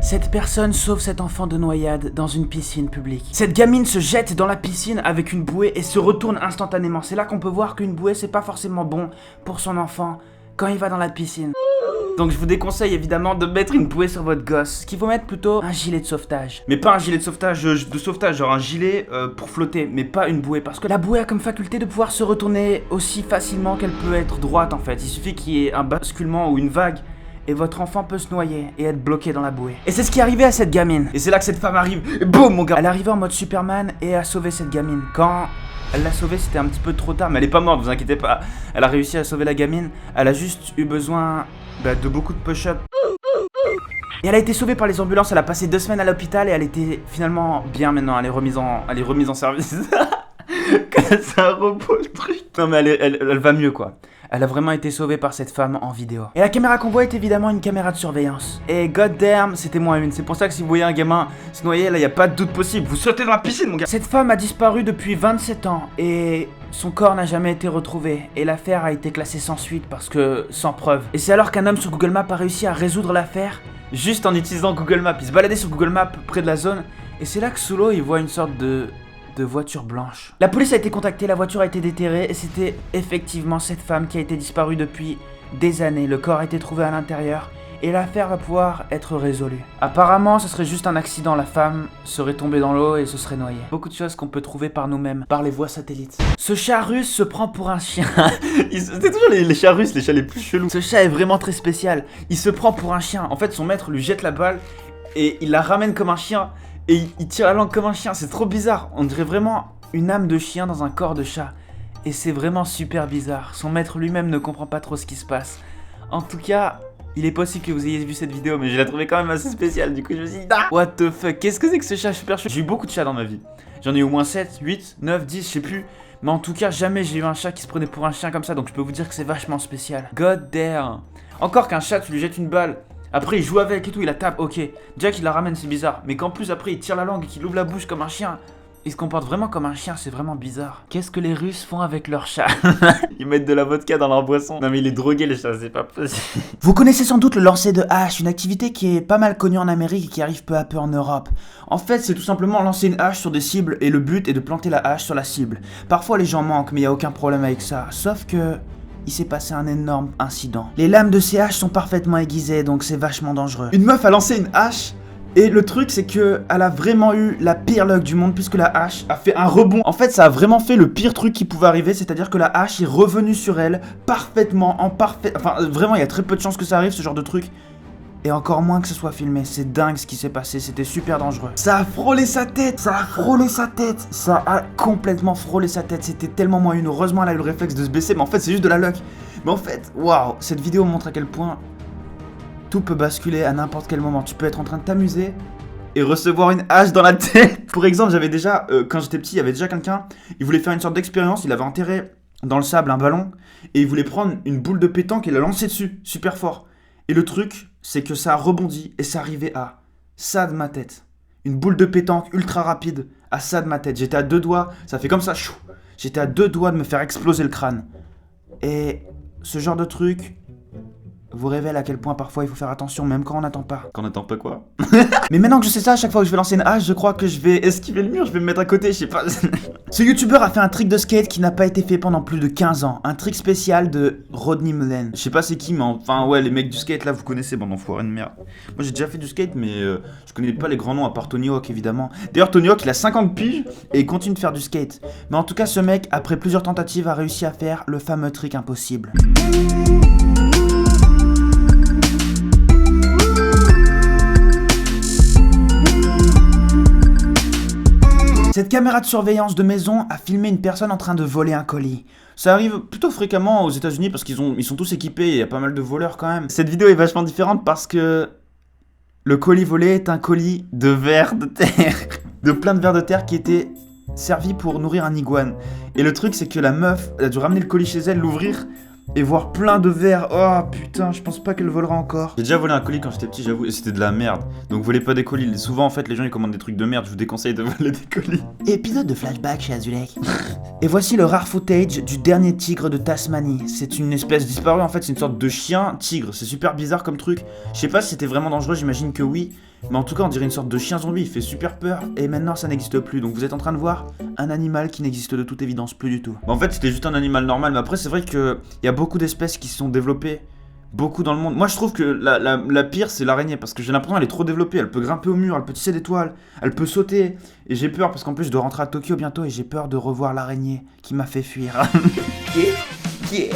Cette personne sauve cet enfant de noyade dans une piscine publique. Cette gamine se jette dans la piscine avec une bouée et se retourne instantanément. C'est là qu'on peut voir qu'une bouée c'est pas forcément bon pour son enfant quand il va dans la piscine. Donc je vous déconseille évidemment de mettre une bouée sur votre gosse. Ce qu'il faut mettre plutôt un gilet de sauvetage. Mais pas un gilet de sauvetage, genre un gilet pour flotter, mais pas une bouée. Parce que la bouée a comme faculté de pouvoir se retourner aussi facilement qu'elle peut être droite en fait. Il suffit qu'il y ait un basculement ou une vague et votre enfant peut se noyer et être bloqué dans la bouée. Et c'est ce qui est arrivé à cette gamine. Et c'est là que cette femme arrive et boum mon gars. Elle est arrivée en mode Superman et a sauvé cette gamine. Quand elle l'a sauvée, c'était un petit peu trop tard, mais elle est pas morte, vous inquiétez pas. Elle a réussi à sauver la gamine. Elle a juste eu besoin de beaucoup de push-up. Et elle a été sauvée par les ambulances. Elle a passé 2 semaines à l'hôpital et elle était finalement bien maintenant. Elle est remise en service. C'est un robot le truc. Non mais elle va mieux quoi. Elle a vraiment été sauvée par cette femme en vidéo. Et la caméra qu'on voit est évidemment une caméra de surveillance. Et goddamn, c'était moins une. C'est pour ça que si vous voyez un gamin se noyer, là, y a pas de doute possible. Vous sautez dans la piscine, mon gars. Cette femme a disparu depuis 27 ans et son corps n'a jamais été retrouvé. Et l'affaire a été classée sans suite parce que sans preuve. Et c'est alors qu'un homme sur Google Maps a réussi à résoudre l'affaire juste en utilisant Google Maps. Il se baladait sur Google Maps près de la zone. Et c'est là que sous l'eau, il voit une sorte de voiture blanche. La police a été contactée, la voiture a été déterrée et c'était effectivement cette femme qui a été disparue depuis des années. Le corps a été trouvé à l'intérieur et l'affaire va pouvoir être résolue. Apparemment, ce serait juste un accident. La femme serait tombée dans l'eau et se serait noyée. Beaucoup de choses qu'on peut trouver par nous-mêmes, par les voies satellites. Ce chat russe se prend pour un chien. C'est toujours les chats russes, les chats les plus chelous. Ce chat est vraiment très spécial. Il se prend pour un chien. En fait, son maître lui jette la balle et il la ramène comme un chien. Et il tire la langue comme un chien, c'est trop bizarre. On dirait vraiment une âme de chien dans un corps de chat. Et c'est vraiment super bizarre. Son maître lui-même ne comprend pas trop ce qui se passe. En tout cas, il est possible que vous ayez vu cette vidéo, mais je la trouvais quand même assez spéciale. Du coup, je me suis dit, ah, what the fuck, qu'est-ce que c'est que ce chat super chou? J'ai eu beaucoup de chats dans ma vie. J'en ai eu au moins 7, 8, 9, 10, je sais plus. Mais en tout cas, jamais j'ai eu un chat qui se prenait pour un chien comme ça. Donc je peux vous dire que c'est vachement spécial. God damn. Encore qu'un chat, tu lui jettes une balle. Après il joue avec et tout, il la tape, ok. Jack il la ramène, c'est bizarre. Mais qu'en plus après il tire la langue et qu'il ouvre la bouche comme un chien. Il se comporte vraiment comme un chien, c'est vraiment bizarre. Qu'est-ce que les Russes font avec leurs chats? Ils mettent de la vodka dans leur boisson. Non mais il est drogué les chats, c'est pas possible. Vous connaissez sans doute le lancer de hache, une activité qui est pas mal connue en Amérique et qui arrive peu à peu en Europe. En fait c'est tout simplement lancer une hache sur des cibles et le but est de planter la hache sur la cible. Parfois les gens manquent mais y a aucun problème avec ça. Sauf que il s'est passé un énorme incident. Les lames de ces haches sont parfaitement aiguisées, donc c'est vachement dangereux. Une meuf a lancé une hache, et le truc c'est que elle a vraiment eu la pire luck du monde, puisque la hache a fait un rebond. En fait, ça a vraiment fait le pire truc qui pouvait arriver, c'est-à-dire que la hache est revenue sur elle, parfaitement, Enfin, vraiment, il y a très peu de chances que ça arrive, ce genre de truc. Et encore moins que ce soit filmé, c'est dingue ce qui s'est passé, c'était super dangereux. Ça a frôlé sa tête, ça a complètement frôlé sa tête, c'était tellement moins une. Heureusement elle a eu le réflexe de se baisser, mais en fait c'est juste de la luck. Mais en fait, waouh, cette vidéo montre à quel point tout peut basculer à n'importe quel moment. Tu peux être en train de t'amuser et recevoir une hache dans la tête. Pour exemple, j'avais déjà, quand j'étais petit, il y avait déjà quelqu'un, il voulait faire une sorte d'expérience, il avait enterré dans le sable un ballon, et il voulait prendre une boule de pétanque et la lancer dessus, super fort. Et le truc, c'est que ça a rebondi et ça arrivait à ça de ma tête. Une boule de pétanque ultra rapide à ça de ma tête. J'étais à 2 doigts, ça fait comme ça, chou. J'étais à 2 doigts de me faire exploser le crâne. Et ce genre de truc vous révèle à quel point parfois il faut faire attention, même quand on n'attend pas. Quand on n'attend pas quoi? Mais maintenant que je sais ça, à chaque fois que je vais lancer une hache, je crois que je vais esquiver le mur, je vais me mettre à côté, je sais pas. Ce youtubeur a fait un trick de skate qui n'a pas été fait pendant plus de 15 ans. Un trick spécial de Rodney Mullen. Je sais pas c'est qui, mais enfin ouais, les mecs du skate là, vous connaissez, bon enfoiré de merde. Moi j'ai déjà fait du skate, mais je connais pas les grands noms à part Tony Hawk évidemment. D'ailleurs Tony Hawk il a 50 piges et il continue de faire du skate. Mais en tout cas ce mec, après plusieurs tentatives, a réussi à faire le fameux trick impossible. Cette caméra de surveillance de maison a filmé une personne en train de voler un colis. Ça arrive plutôt fréquemment aux États-Unis parce qu'ils sont tous équipés et il y a pas mal de voleurs quand même. Cette vidéo est vachement différente parce que le colis volé est un colis de vers de terre. De plein de vers de terre qui étaient servis pour nourrir un iguane. Et le truc c'est que la meuf, elle a dû ramener le colis chez elle, l'ouvrir et voir plein de vers. Oh putain, je pense pas qu'elle volera encore. J'ai déjà volé un colis quand j'étais petit, j'avoue, et c'était de la merde. Donc volez pas des colis. Souvent en fait les gens ils commandent des trucs de merde, je vous déconseille de voler des colis. Épisode de flashback chez Azulek. Et voici le rare footage du dernier tigre de Tasmanie. C'est une espèce disparue en fait, c'est une sorte de chien tigre. C'est super bizarre comme truc. Je sais pas si c'était vraiment dangereux, j'imagine que oui. Mais en tout cas, on dirait une sorte de chien zombie, il fait super peur, et maintenant ça n'existe plus. Donc vous êtes en train de voir un animal qui n'existe de toute évidence plus du tout. En fait, c'était juste un animal normal, mais après, c'est vrai qu'il y a beaucoup d'espèces qui se sont développées, beaucoup dans le monde. Moi, je trouve que la pire, c'est l'araignée, parce que j'ai l'impression qu'elle est trop développée. Elle peut grimper au mur, elle peut tisser des toiles, elle peut sauter. Et j'ai peur, parce qu'en plus, je dois rentrer à Tokyo bientôt, et j'ai peur de revoir l'araignée qui m'a fait fuir. Yeah.